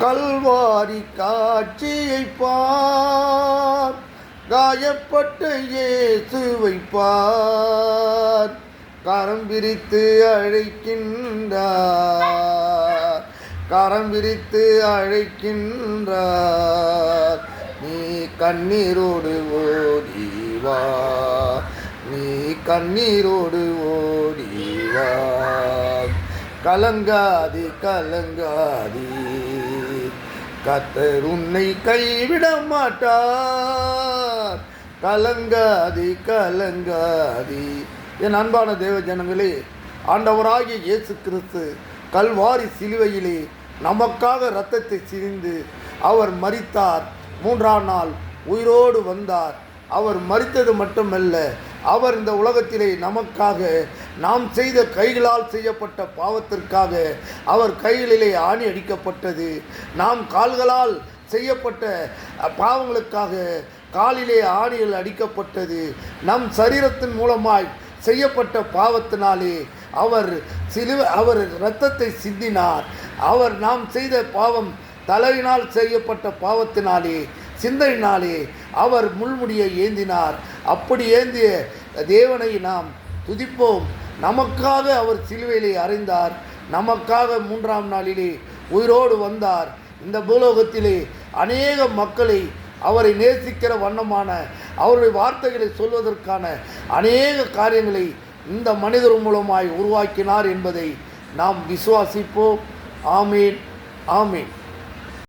கல்வாரி காட்சியை பார், காயப்பட்ட இயேசுவை பார், கரம் விரித்து அழைக்கின்றார், கரம் விரித்து அழைக்கின்றார். நீ கண்ணீரோடு ஓடிவா, நீ கண்ணீரோடு ஓடிவா. கலங்காதி கலங்காதி, கர்த்தர் உன்னை கைவிட மாட்டார். கலங்காதி கலங்காதி. என் அன்பான தேவ ஜனங்களே, ஆண்டவராகிய இயேசு கிறிஸ்து கல்வாரி சிலுவையிலே நமக்காக இரத்தத்தை சிரிந்து அவர் மரித்தார். 3ஆம் நாள் உயிரோடு வந்தார். அவர் மரித்தது மட்டுமல்ல, அவர் இந்த உலகத்திலே நமக்காக நாம் செய்த கைகளால் செய்யப்பட்ட பாவத்திற்காக அவர் கைகளிலே ஆணி அடிக்கப்பட்டது. நாம் கால்களால் செய்யப்பட்ட பாவங்களுக்காக காலிலே ஆணிகள் அடிக்கப்பட்டது. நம் சரீரத்தின் மூலமாய் செய்யப்பட்ட பாவத்தினாலே அவர் இரத்தத்தை சிந்தினார். அவர் நாம் செய்த பாவம் தலையினால் செய்யப்பட்ட பாவத்தினாலே சிந்தையினாலே அவர் முள்முடியை ஏந்தினார். அப்படி ஏந்திய தேவனை நாம் துதிப்போம். நமக்காக அவர் சிலுவையிலே அறைந்தார். நமக்காக 3ஆம் நாளிலே உயிரோடு வந்தார். இந்த பூலோகத்திலே அநேக மக்களை அவரை நேசிக்கிற வண்ணமான அவருடைய வார்த்தைகளை சொல்வதற்கான அநேக காரியங்களை இந்த மனிதர் மூலமாய் உருவாக்கினார் என்பதை நாம் விசுவாசிப்போம். ஆமீன், ஆமீன்.